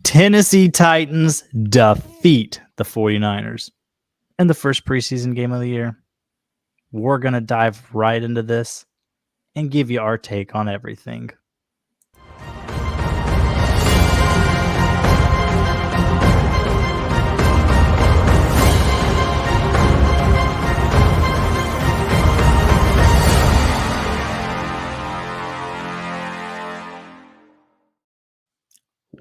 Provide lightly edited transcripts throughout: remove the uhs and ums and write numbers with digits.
Tennessee Titans defeat the 49ers in the first preseason game of the year. We're going to dive right into this and give you our take on everything.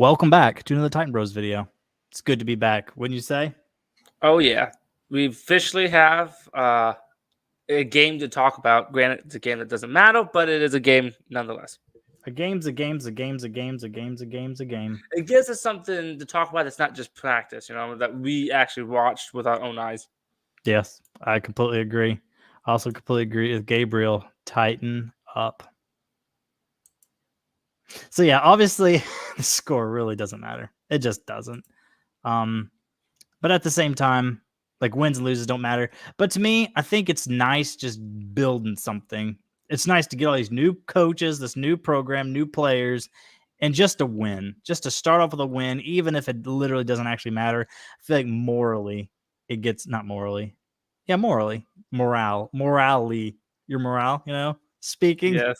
Welcome back to another Titan Bros video. It's good to be back, wouldn't you say? Oh, yeah. We officially have a game to talk about. Granted, it's a game that doesn't matter, but it is a game nonetheless. A game. It gives us something to talk about that's not just practice, that we actually watched with our own eyes. Yes, I completely agree. I also completely agree with Gabriel. Tighten up. So yeah, obviously the score really doesn't matter. It just doesn't. But at the same time, like wins and loses don't matter. But to me, I think it's nice just building something. It's nice to get all these new coaches, this new program, new players, and just a win. Just to start off with a win, even if it literally doesn't actually matter. I feel like morally, it gets not morally. Yeah, morally. Morally. Your morale, speaking. Yes.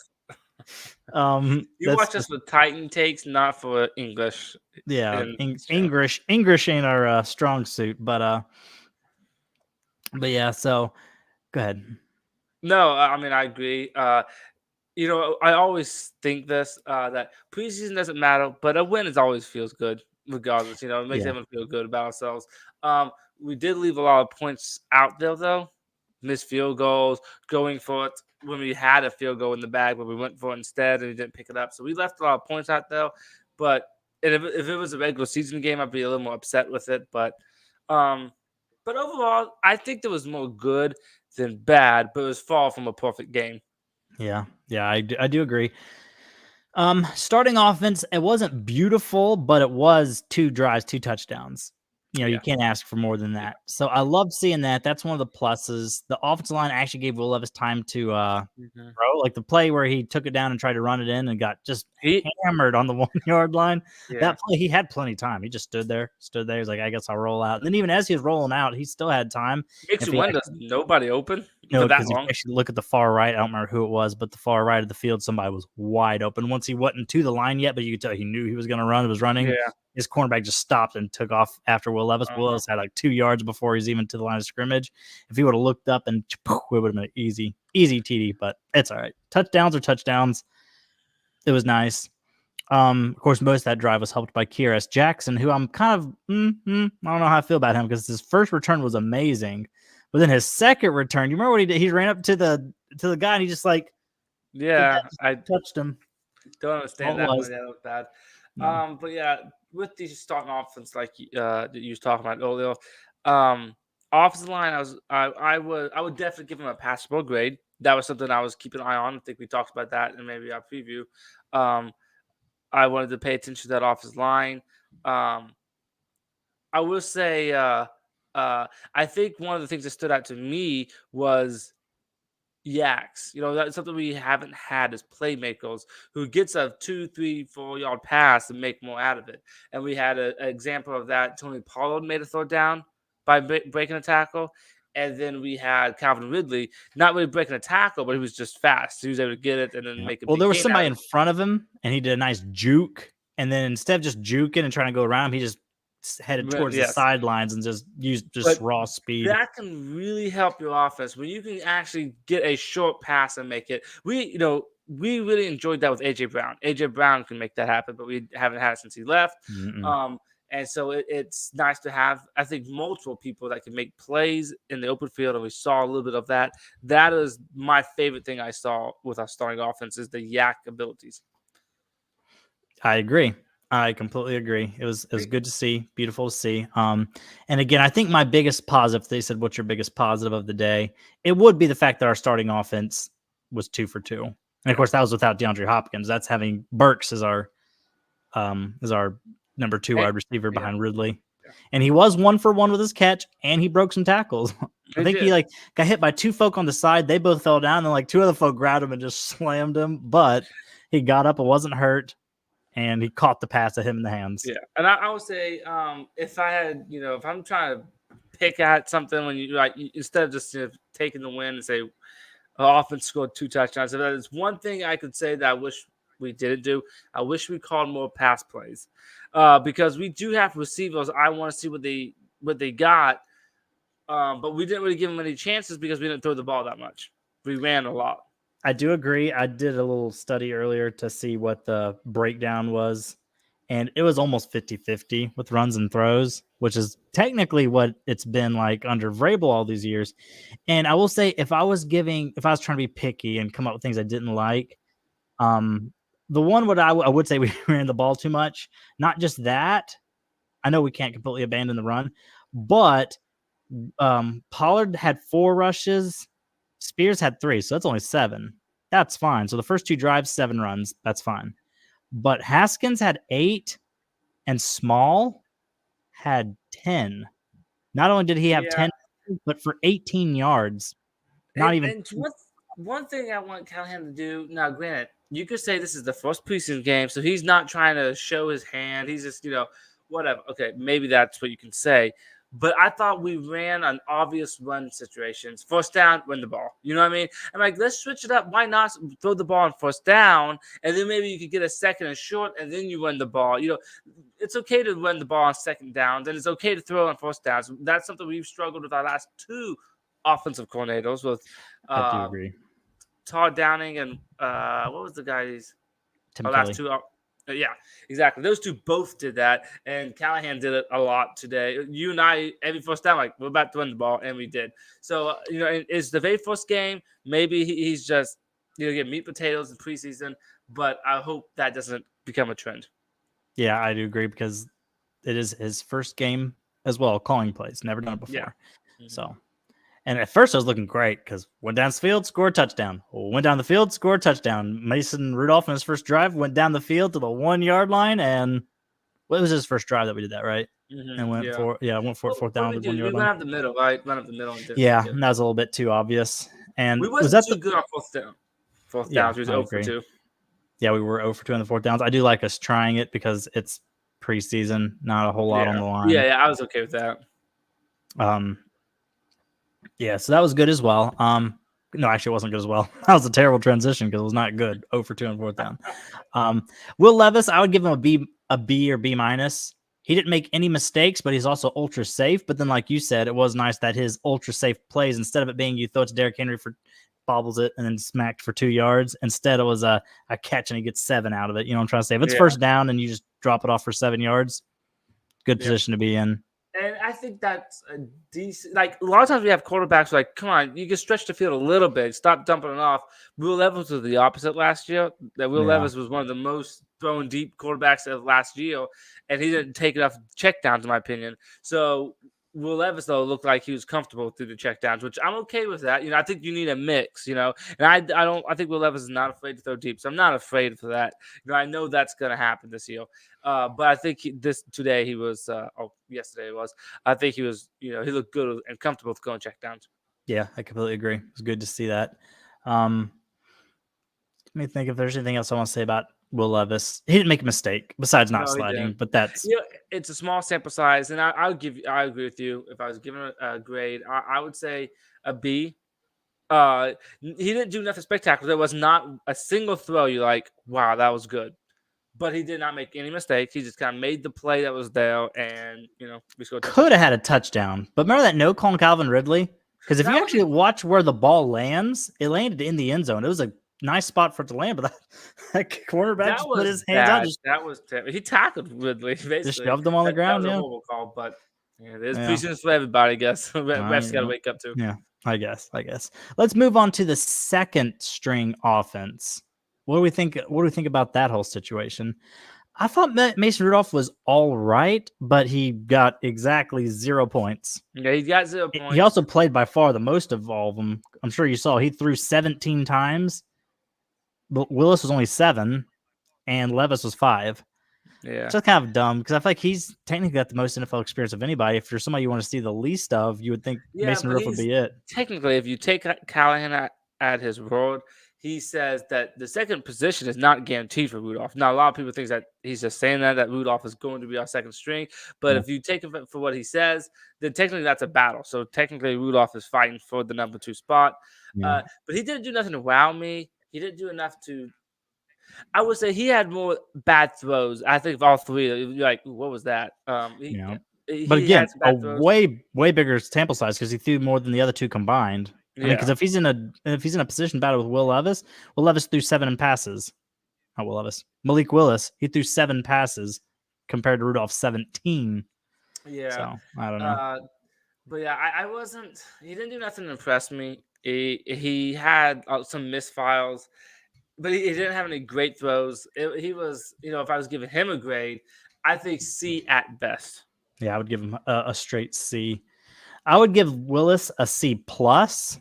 You watch us with Titan takes, not for English. Yeah, English ain't our strong suit, but yeah. So, go ahead. No, I mean I agree. I always think this that preseason doesn't matter, but a win always feels good, regardless. It makes everyone feel good about ourselves. We did leave a lot of points out there, though. Missed field goals, going for it when we had a field goal in the bag, but we went for it instead and we didn't pick it up. So we left a lot of points out there. But if it was a regular season game, I'd be a little more upset with it. But overall, I think there was more good than bad, but it was far from a perfect game. Yeah, I do agree. Starting offense, it wasn't beautiful, but it was 2 drives, 2 touchdowns. You can't ask for more than that. So I love seeing that. That's one of the pluses. The offensive line actually gave Will Levis time to throw. Like the play where he took it down and tried to run it in and got just hammered on the 1-yard line. Yeah. That play, he had plenty of time. He just stood there. He was like, I guess I'll roll out. And then even as he was rolling out, he still had time. Makes you wonder, nobody open? No, because if you actually look at the far right, I don't remember who it was, but the far right of the field, somebody was wide open. Once he wasn't to the line yet, but you could tell he knew he was going to run. It was running. Yeah. His cornerback just stopped and took off after Will Levis. Will Levis had like 2 yards before he's even to the line of scrimmage. If he would have looked up and it would have been easy TD, but it's all right. Touchdowns are touchdowns. It was nice. Of course, most of that drive was helped by Kearis Jackson, who I'm kind of, I don't know how I feel about him because his first return was amazing. But then his second return, you remember what he did? He ran up to the guy and he just I touched him. Don't understand that one. That looked bad. No. But yeah, with the starting offense, like that you was talking about earlier, offensive line, I would definitely give him a passable grade. That was something I was keeping an eye on. I think we talked about that in maybe our preview. I wanted to pay attention to that offensive line. I will say. I think one of the things that stood out to me was Yaks. That's something we haven't had as playmakers who gets a 2, 3, 4 yard pass and make more out of it. And we had an example of that. Tony Pollard made a third down by breaking a tackle. And then we had Calvin Ridley, not really breaking a tackle, but he was just fast. He was able to get it and then make it. Well, there was somebody in front of him, and he did a nice juke. And then instead of just juking and trying to go around him, he just headed towards the sidelines and just used raw speed. That can really help your offense when you can actually get a short pass and make it. We really enjoyed that with AJ Brown. AJ Brown can make that happen, but we haven't had it since he left. And so it's nice to have, I think, multiple people that can make plays in the open field, and we saw a little bit of that. That is my favorite thing I saw with our starting offense is the yak abilities. I agree. I completely agree. It was good to see, beautiful to see. And again, I think my biggest positive, they said, what's your biggest positive of the day? It would be the fact that our starting offense was 2 for 2. And of course, that was without DeAndre Hopkins. That's having Burks as our number 2 wide receiver behind Ridley. Yeah. And he was 1 for 1 with his catch, and he broke some tackles. I think he got hit by 2 folk on the side. They both fell down, and 2 other folk grabbed him and just slammed him. But he got up and wasn't hurt. and he caught the pass that hit him in the hands. Yeah, and I would say if I had, if I'm trying to pick at something when you instead of just taking the win and say offense scored 2 touchdowns, if that is one thing I could say that I wish we didn't do. I wish we called more pass plays because we do have receivers. I want to see what they got, but we didn't really give them any chances because we didn't throw the ball that much. We ran a lot. I do agree. I did a little study earlier to see what the breakdown was, and it was almost 50-50 with runs and throws, which is technically what it's been like under Vrabel all these years. And I will say, if I was trying to be picky and come up with things I didn't like, the one I would say we ran the ball too much. Not just that. I know we can't completely abandon the run, but Pollard had 4 rushes. Spears had 3, so that's only 7. That's fine. So the first 2 drives, 7 runs. That's fine. But Haskins had 8, and Small had 10. Not only did he have 10, but for 18 yards. And one thing I want Callahan to do, now granted, you could say this is the first preseason game, so he's not trying to show his hand. He's just, whatever. Okay, maybe that's what you can say. But I thought we ran an obvious run situations. First down, run the ball. You know what I mean? I'm like, let's switch it up. Why not throw the ball on first down, and then maybe you could get a second and short, and then you run the ball. It's okay to run the ball on second downs, and it's okay to throw on first downs. That's something we've struggled with our last 2 offensive coordinators with. I do agree. Todd Downing and what was the guy's Tim last 2? Yeah, exactly. Those 2 both did that, and Callahan did it a lot today. You and I, every first down, like, we're about to run the ball, and we did. So, it's the very first game. Maybe he's just, get meat potatoes in preseason, but I hope that doesn't become a trend. Yeah, I do agree because it is his first game as well, calling plays. Never done it before. Yeah. Mm-hmm. So, and at first I was looking great because went down the field, scored a touchdown. Went down the field, scored a touchdown. Mason Rudolph in his first drive went down the field to the 1-yard line, and it was his first drive that we did that, right? Mm-hmm. And went for fourth down to the 1-yard line. We went up the middle, right? Went up the middle. Yeah, and that was a little bit too obvious. And we wasn't too good on fourth down. Fourth downs, we was 0 for 2. Yeah, we were 0 for 2 on the fourth downs. I do like us trying it because it's preseason, not a whole lot on the line. Yeah, I was okay with that. Yeah, so that was good as well. No, actually, it wasn't good as well. That was a terrible transition because it was not good. 0 for 2 on fourth down. Will Levis, I would give him a B or B minus. He didn't make any mistakes, but he's also ultra safe. But then, like you said, it was nice that his ultra safe plays, instead of it being you throw it to Derrick Henry for bobbles it and then smacked for 2 yards, instead it was a catch and he gets 7 out of it. You know what I'm trying to say? If it's first down and you just drop it off for 7 yards, good position to be in. And I think that's a decent. Like, a lot of times we have quarterbacks like, come on, you can stretch the field a little bit, stop dumping it off. Will Levis was the opposite last year. That Will Levis was one of the most throwing deep quarterbacks of last year, and he didn't take enough checkdowns, in my opinion. So Will Levis, though, looked like he was comfortable through the checkdowns, which I'm okay with that. I think you need a mix, and I think Will Levis is not afraid to throw deep, so I'm not afraid for that. I know that's going to happen this year. But I think yesterday he was, I think he was, he looked good and comfortable with going checkdowns. Yeah, I completely agree. It was good to see that. Let me think if there's anything else I want to say about Will Levis. He didn't make a mistake besides not sliding, but that's it's a small sample size, and I agree with you. If I was giving a grade, I would say a B. He didn't do nothing spectacular. There was not a single throw you're like, wow, that was good. But he did not make any mistakes. He just kind of made the play that was there, and we scored. Could have had a touchdown, but remember that no call on Calvin Ridley? Because if you actually watch where the ball lands, it landed in the end zone. It was a nice spot for it to land, but that cornerback just put his hands out. That was terrible. He tackled Ridley, basically. Just shoved him on the ground. That was a horrible call, but there's preseason for everybody, I guess. Refs got to wake up too. Yeah, I guess. Let's move on to the second string offense. What do we think? What do we think about that whole situation? I thought Mason Rudolph was all right, but he got exactly 0 points. Yeah, he got 0 points. He also played by far the most of all of them. I'm sure you saw he threw 17 times, but Willis was only 7, and Levis was 5. Yeah, just kind of dumb because I feel like he's technically got the most NFL experience of anybody. If you're somebody you want to see the least of, you would think Mason Rudolph would be it. Technically, if you take Callahan at his word, he says that the second position is not guaranteed for Rudolph. Now, a lot of people think that he's just saying that Rudolph is going to be our second string. But if you take it for what he says, then technically that's a battle. So technically Rudolph is fighting for the number 2 spot. But he didn't do nothing to wow me. He didn't do enough to. I would say he had more bad throws. I think of all three. You're like, what was that? But again, a way bigger sample size because he threw more than the other two combined. I mean, because if he's in a position battle with Will Levis threw 7 passes. Not Will Levis. Malik Willis, he threw 7 passes compared to Rudolph's 17. Yeah. So I don't know. But yeah, I wasn't. He didn't do nothing to impress me. He had some misfiles, but he didn't have any great throws. He was, if I was giving him a grade, I think C at best. Yeah, I would give him a straight C. I would give Willis a C plus.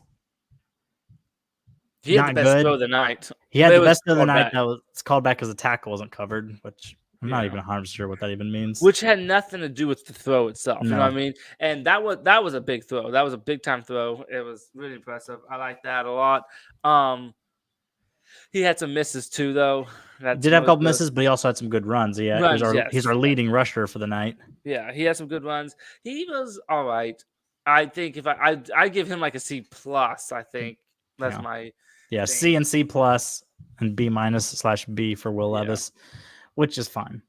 He had the best throw of the night. He had the best throw of the night. It's called back because the tackle wasn't covered, which I'm not even 100% sure what that even means. Which had nothing to do with the throw itself. You know what I mean? And that was a big throw. That was a big time throw. It was really impressive. I like that a lot. He had some misses too, though. Did have a couple misses, but he also had some good runs. He's our leading rusher for the night. Yeah, he had some good runs. He was all right. I think if I give him like a C plus. I think that's my thing. C and C plus and B minus / B for Will Levis, which is fine.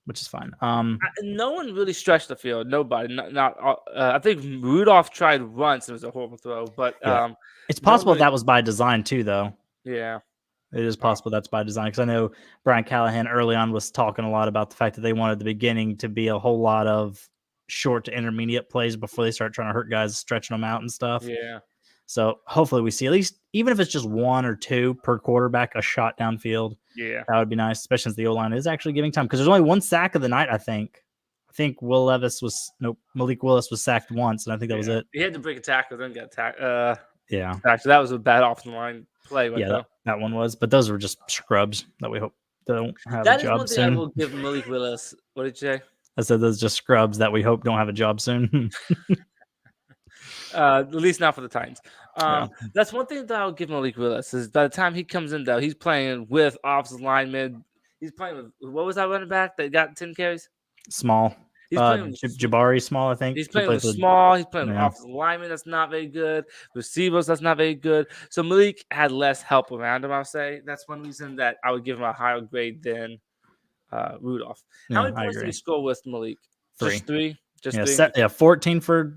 No one really stretched the field. Nobody. Not. I think Rudolph tried once. It was a horrible throw, but it's possible that was by design too, though. Yeah. It is possible that's by design because I know Brian Callahan early on was talking a lot about the fact that they wanted the beginning to be a whole lot of short to intermediate plays before they start trying to hurt guys, stretching them out and stuff. Yeah. So hopefully we see at least, even if it's just 1 or 2 per quarterback, a shot downfield. Yeah. That would be nice, especially since the O-line is actually giving time because there's only 1 sack of the night, I think. Malik Willis was sacked once, and I think that was it. He had to break a tackle, then get attacked. Yeah. Actually, that was a bad off the line play. That one was, but those were just scrubs that we hope don't have a job soon. That is one thing I will give Malik Willis. What did you say? I said those are just scrubs that we hope don't have a job soon. At least not for the Titans. That's one thing that I'll give Malik Willis is by the time he comes in, though, he's playing with offensive linemen. He's playing with, what was that running back that got 10 carries? Small. He's playing Jabari Small, I think. He's playing with Small. He's playing with offensive linemen. That's not very good. Receivers, that's not very good. So Malik had less help around him, I'll say. That's one reason that I would give him a higher grade than Rudolph. How many points did he score with Malik? 3. Just 3? Just 3? 14 for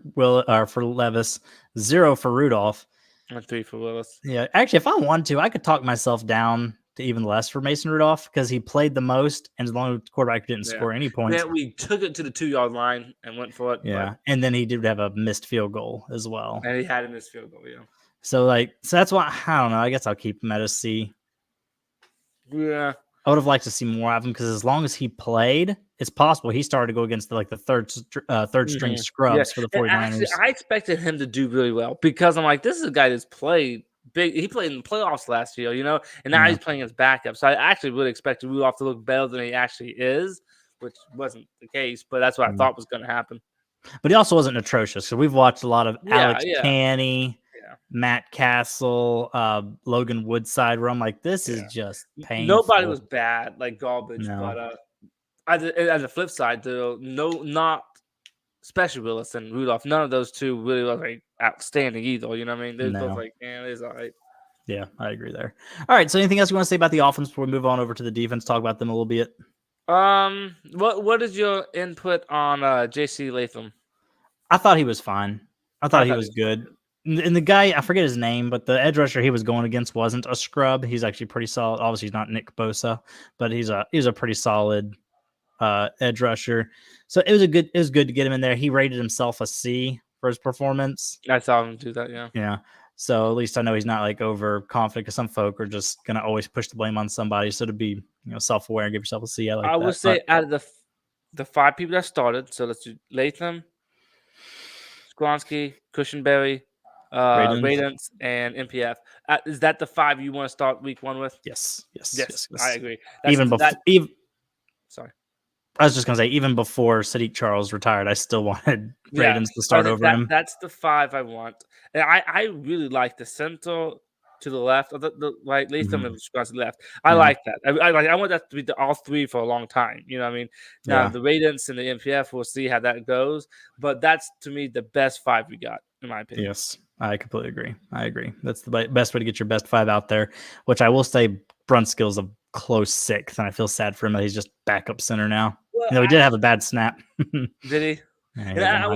Levis, 0 for Rudolph. And 3 for Willis. Yeah, actually, if I wanted to, I could talk myself down to even less for Mason Rudolph because he played the most, and as long as the quarterback didn't score any points. Yeah, we took it to the 2-yard line and went for it. Yeah, and then he did have a missed field goal as well. And he had a missed field goal, yeah. So that's why I don't know. I guess I'll keep him at a C. Yeah. I would have liked to see more of him because as long as he played, it's possible he started to go against the third string scrubs for the 49ers. Actually, I expected him to do really well because I'm like, this is a guy that's played big. He played in the playoffs last year, and now he's playing as backup. So I actually really expected Rudolph to look better than he actually is, which wasn't the case, but that's what I thought was going to happen. But he also wasn't atrocious. So we've watched a lot of Alex Canny, Matt Castle, Logan Woodside, where I'm like, this is just painful. Nobody was bad, like garbage. No. But as a flip side, though, not especially Willis and Rudolph. None of those two really was outstanding either. You know what I mean? They're both it's all right. Yeah, I agree there. All right. So anything else you want to say about the offense before we move on over to the defense? Talk about them a little bit. What is your input on J.C. Latham? I thought he was fine. I thought he was good. And the guy, I forget his name, but the edge rusher he was going against wasn't a scrub. He's actually pretty solid. Obviously, he's not Nick Bosa, but he's a pretty solid edge rusher. So it was good to get him in there. He rated himself a C for his performance. I saw him do that, yeah. Yeah. So at least I know he's not overconfident because some folk are just gonna always push the blame on somebody. So to be self-aware and give yourself a C, I would say out of the 5 people that started, so let's do Latham, Skronsky, Cushenberry, Radens, and MPF. Is that the 5 you want to start week 1 with? Yes. I agree. Sorry. I was just going to say, even before Sadiq Charles retired, I still wanted Radens to start over him. That's the 5 I want. And I really like the center to the left, or the right, Latham and Scott to the left. I like that. I want that to be all three for a long time. You know what I mean? Now the Radiants and the MPF, we'll see how that goes. But that's to me the best 5 we got, in my opinion. Yes, I completely agree. I agree. That's the best way to get your best 5 out there. Which I will say, Brunskill's a close 6th, and I feel sad for him that he's just backup center now. Well, he did have a bad snap. Did he? Yeah,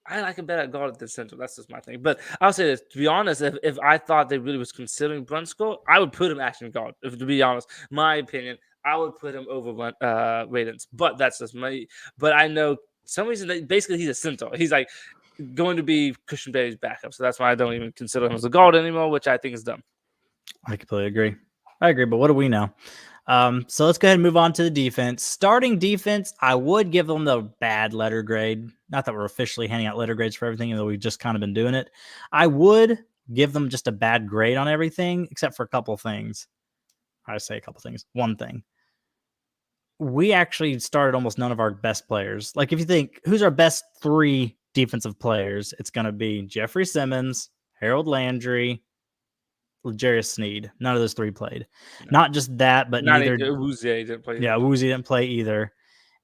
I like him better at guard than center. That's just my thing. But I'll say this, to be honest, if I thought they really was considering Brunskill, I would put him action guard. If to be honest, my opinion, I would put him over Radiance. But that's just me. But I know some reason basically he's a center. He's like going to be Christian Bailey's backup. So that's why I don't even consider him as a guard anymore, which I think is dumb. I completely agree. But what do we know? So let's go ahead and move on to the defense. Starting defense, I would give them the bad letter grade. Not that we're officially handing out letter grades for everything, though we've just kind of been doing it. I would give them just a bad grade on everything, except for a couple things. I say a couple things. One thing. We actually started almost none of our best players. Like, if you think, who's our best 3 defensive players, it's going to be Jeffrey Simmons, Harold Landry, L'Jarius Sneed. None of those 3 played. No. Not just that, but neither Woozy didn't play. Yeah, Woozy didn't play either.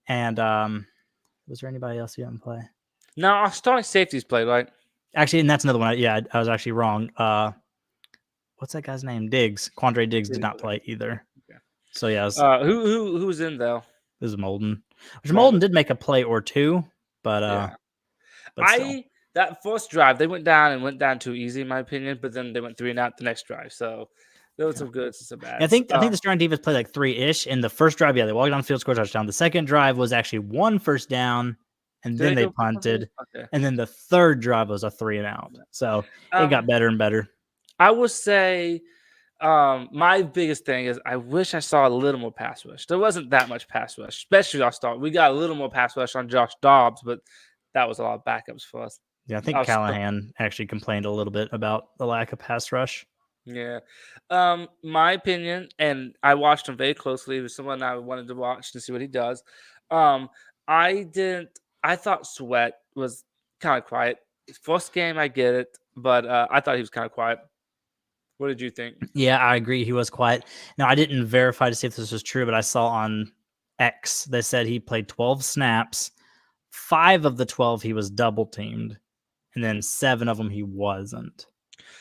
And was there anybody else who didn't play? No, our starting safeties played, right? Actually, and that's another one. I was actually wrong. What's that guy's name? Diggs. Quandre Diggs did not play either. Okay. So yeah. Who was in though? This is Molden. Which Molden did make a play or 2, but that first drive, they went down too easy, in my opinion. But then they went 3 and out the next drive. So there was some good, some bad. I think the starting defense played like 3-ish. In the first drive, they walked down the field, scored a touchdown. The second drive was actually 1 first down, and then they punted. Okay. And then the third drive was a 3 and out. So it got better and better. I would say my biggest thing is I wish I saw a little more pass rush. There wasn't that much pass rush, especially our start. We got a little more pass rush on Josh Dobbs, but that was a lot of backups for us. Yeah, I think Callahan actually complained a little bit about the lack of pass rush. Yeah. My opinion, and I watched him very closely. It was someone I wanted to watch to see what he does. I thought Sweat was kind of quiet. First game, I get it, but I thought he was kind of quiet. What did you think? Yeah, I agree. He was quiet. Now, I didn't verify to see if this was true, but I saw on X, they said he played 12 snaps. 5 of the 12, he was double teamed. And then 7 of them, he wasn't.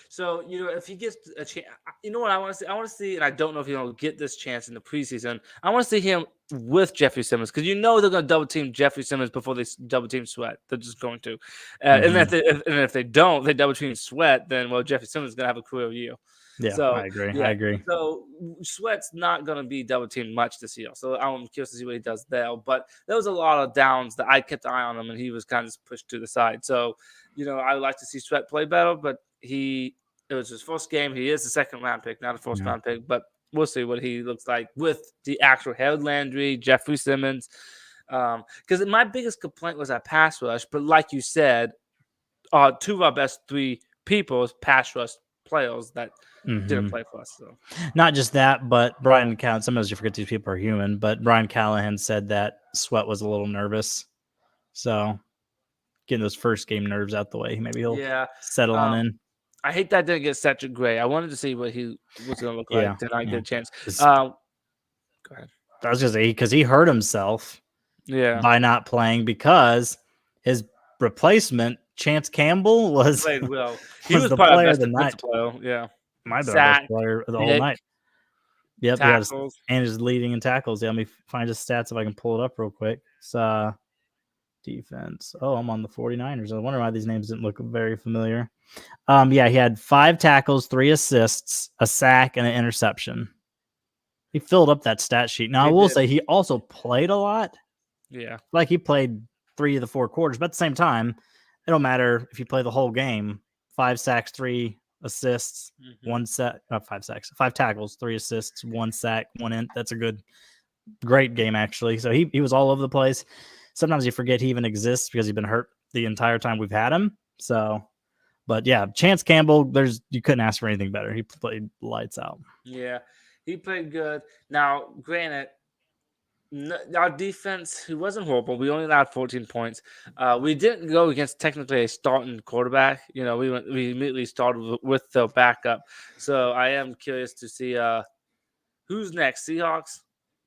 So, if he gets a chance, you know what I want to see? I want to see, and I don't know if he'll get this chance in the preseason. I want to see him with Jeffrey Simmons, because they're going to double team Jeffrey Simmons before they double team Sweat. They're just going to. And if they don't, they double team Sweat, then, Jeffrey Simmons is going to have a career year. Yeah, so, I agree. Yeah. I agree. So Sweat's not going to be double teamed much this year. So I'm curious to see what he does there. But there was a lot of downs that I kept an eye on him, and he was kind of just pushed to the side. So, I would like to see Sweat play better, but it was his first game. He is the second round pick, not a first round pick, but we'll see what he looks like with the actual Harold Landry, Jeffrey Simmons. Because my biggest complaint was that pass rush, but like you said, 2 of our best 3 people is pass rush players that didn't play for us. So not just that, but Brian Callahan, sometimes you forget these people are human, but Brian Callahan said that Sweat was a little nervous. So getting those first game nerves out the way, maybe he'll settle on in. I hate that didn't get Cedric Gray. I wanted to see what he was going to look like. Did I get a chance? Go ahead. I was going to say, because he hurt himself by not playing, because his replacement, Chance Campbell, played well. He was the probably player of the night. Yeah. My best player of the whole night. Yep. Tackles. And his leading in tackles. Yeah, let me find his stats if I can pull it up real quick. It's defense. Oh, I'm on the 49ers. I wonder why these names didn't look very familiar. He had 5 tackles, 3 assists, a sack, and an interception. He filled up that stat sheet. Now, I will say he also played a lot. Yeah. Like, he played 3 of the 4 quarters, but at the same time, it don't matter if you play the whole game. 5 sacks, 3 assists, 5 sacks, 5 tackles, 3 assists, 1 sack, 1 in. That's a great game, actually. So he was all over the place. Sometimes you forget he even exists because he's been hurt the entire time we've had him. So, but yeah, Chance Campbell, you couldn't ask for anything better. He played lights out. Yeah, he played good. Now, granted, No, our defense, who wasn't horrible, we only allowed 14 points. We didn't go against technically a starting quarterback. We immediately started with the backup. So I am curious to see who's next. Seahawks.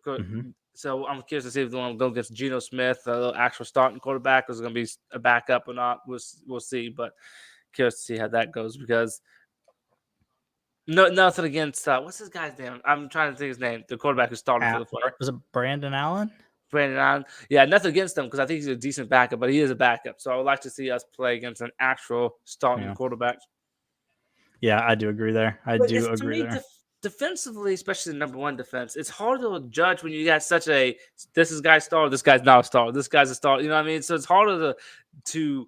Mm-hmm. So I'm curious to see if they want to go against Geno Smith, the actual starting quarterback, or is it going to be a backup or not. We'll see, but curious to see how that goes because. No, nothing against what's this guy's name? I'm trying to think his name. The quarterback who started for the play. Was it Brandon Allen? Brandon Allen. Yeah, nothing against him because I think he's a decent backup, but he is a backup. So I would like to see us play against an actual starting quarterback. Yeah, I do agree there. I do agree there. Defensively, especially the number one defense, it's hard to judge when you got such a this is guy's star, this guy's not a star, this guy's a star. You know what I mean? So it's harder to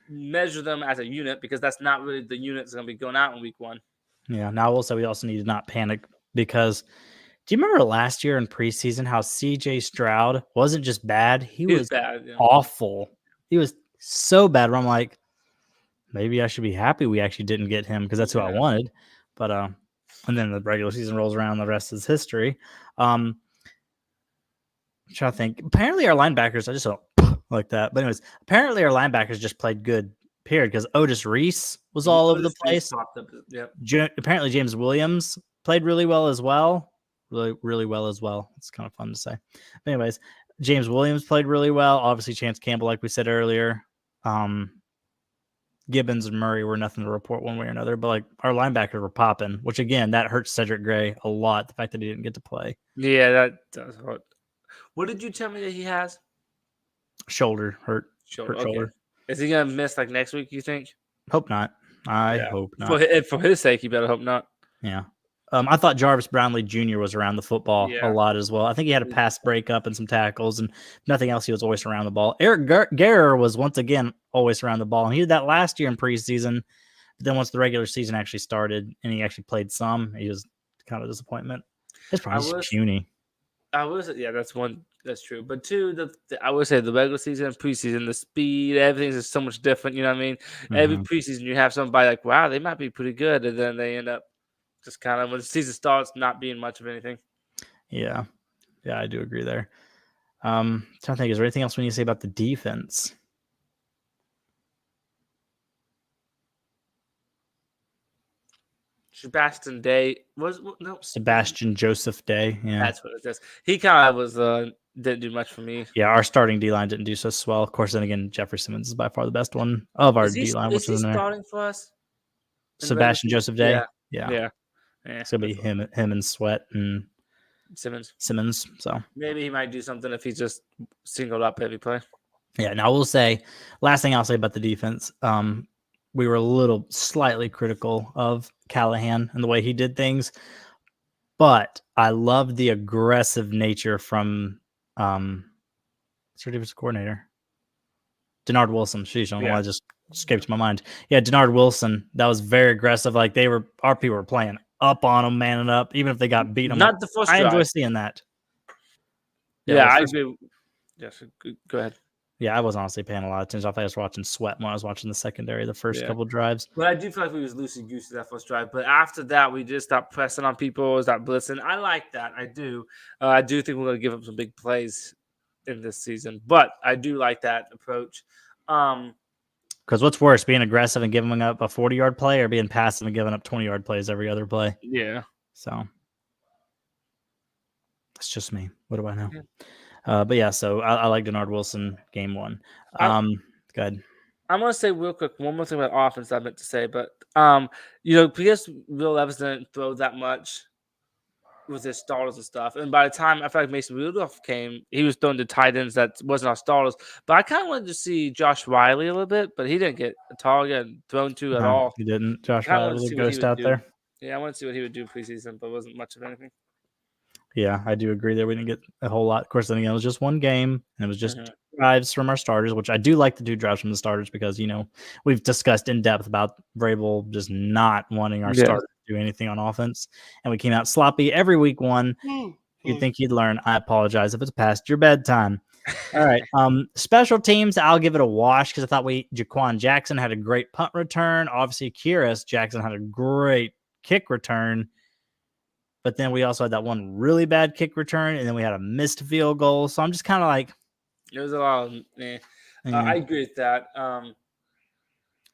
measure them as a unit because that's not really the unit that's going to be going out in week one. Yeah. Now, also, we also need to not panic because do you remember last year in preseason how CJ Stroud wasn't just bad? He was bad, awful. He was so bad. Where I'm like, maybe I should be happy we actually didn't get him because that's who I wanted. But and then the regular season rolls around, the rest is history. I'm trying to think. Apparently, our linebackers, I just don't like that. But anyways, apparently our linebackers just played good. Period, because Otis Reese was all over the place. Apparently, James Williams played really well as well. Really well as well. It's kind of fun to say. But anyways, James Williams played really well. Obviously, Chance Campbell, like we said earlier. Gibbons and Murray were nothing to report one way or another. But like our linebackers were popping, which again, that hurts Cedric Gray a lot. The fact that he didn't get to play. Yeah, that does hurt. What did you tell me that he has? Shoulder hurt. Shoulder. Is he gonna miss like next week? You think? Hope not. I hope not. For his sake, you better hope not. Yeah. I thought Jarvis Brownlee Jr. was around the football a lot as well. I think he had a pass breakup and some tackles and nothing else. He was always around the ball. Eric Garror was once again always around the ball, and he did that last year in preseason. But then once the regular season actually started and he actually played some, he was kind of a disappointment. His price is puny. That's true. But two, I would say the regular season and preseason, the speed, everything's just so much different. You know what I mean? Mm-hmm. Every preseason you have somebody like, wow, they might be pretty good, and then they end up just kind of when the season starts not being much of anything. Yeah, I do agree there. Trying to think, is there anything else we need to say about the defense? Sebastian Day Sebastian Joseph Day. Yeah, that's what it is. He kind of was didn't do much for me. Yeah, our starting D line didn't do so well. Of course, then again, Jeffrey Simmons is by far the best one of our D line. Is he starting for us? Sebastian Joseph Day. Yeah. It's gonna be him and Sweat and Simmons. So maybe he might do something if he's just singled up every play. Yeah. Now we'll say last thing I'll say about the defense. We were slightly critical of Callahan and the way he did things, but I loved the aggressive nature from what's your defensive coordinator? Denard Wilson. Sheesh, I don't know why it just escaped my mind. Yeah, Denard Wilson. That was very aggressive. Like our people were playing up on them, manning up, even if they got beaten. Not the first. I enjoy seeing that. Yeah, I agree. Yes, go ahead. Yeah, I was honestly paying a lot of attention. I thought I was watching Sweat when I was watching the secondary, the first couple drives. But I do feel like we was loosey-goosey that first drive. But after that, we just stopped pressing on people, stopped blitzing. I like that. I do. I do think we're going to give up some big plays in this season. But I do like that approach. Because what's worse, being aggressive and giving up a 40-yard play or being passive and giving up 20-yard plays every other play? Yeah. So that's just me. What do I know? Yeah. But yeah, so I like Denard Wilson game one. Go ahead. I'm going to say real quick one more thing about offense I meant to say. But, because Will Levis didn't throw that much with his starters and stuff. And by the time I feel like Mason Rudolph came, he was throwing to tight ends that wasn't our starters. But I kind of wanted to see Josh Riley a little bit, but he didn't get a target thrown to at all. He didn't. Josh Riley was a ghost out there. Yeah, I wanted to see what he would do preseason, but it wasn't much of anything. Yeah, I do agree there. We didn't get a whole lot. Of course, then again, it was just one game, and it was just drives from our starters, which I do like the 2 drives from the starters because, we've discussed in depth about Vrabel just not wanting our starters to do anything on offense. And we came out sloppy every week one. You'd think he'd learn. I apologize if it's past your bedtime. All right. Special teams, I'll give it a wash because I thought Jaquan Jackson had a great punt return. Obviously, Kyrus Jackson had a great kick return. But then we also had that one really bad kick return, and then we had a missed field goal. So I'm just kind of like, it was a lot of I agree with that.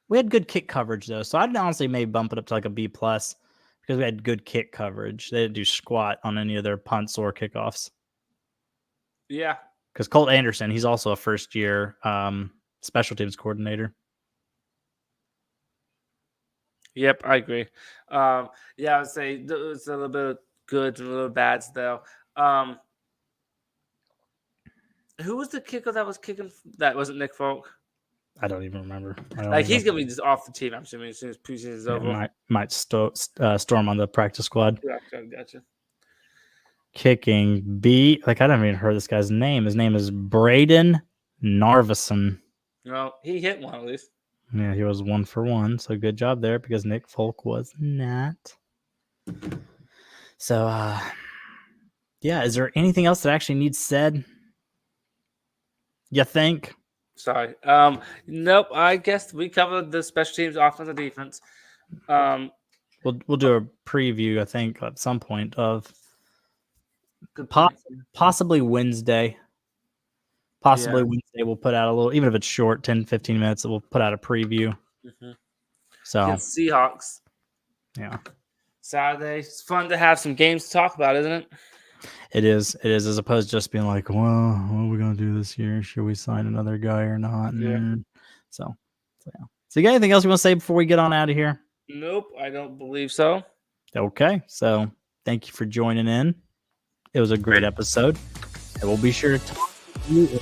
We had good kick coverage though, so I'd honestly maybe bump it up to like a B plus because we had good kick coverage. They didn't do squat on any of their punts or kickoffs. Yeah, because Colt Anderson, he's also a first year special teams coordinator. Yep, I agree. Yeah, I would say it's a little bit of goods and a little bads though. Who was the kicker that was kicking? That wasn't Nick Folk. I don't even remember. He's gonna be just off the team. I'm assuming as soon as preseason is over. Might storm on the practice squad. Gotcha. Kicking B, I don't even heard this guy's name. His name is Braden Narveson. No, he hit one at least. Yeah, he was 1 for 1. So good job there because Nick Folk was not. So, yeah, is there anything else that actually needs said? You think? Sorry. Nope. I guess we covered the special teams, offense, and defense. We'll do a preview, I think, at some point of possibly Wednesday. Wednesday we'll put out a little, even if it's short, 10, 15 minutes, we'll put out a preview. Mm-hmm. So Seahawks. Yeah. Saturday. It's fun to have some games to talk about, isn't it? It is, as opposed to just being like, well, what are we going to do this year? Should we sign another guy or not? Yeah. So yeah. So you got anything else you want to say before we get on out of here? Nope, I don't believe so. Okay. So thank you for joining in. It was a great episode. And we'll be sure to talk to you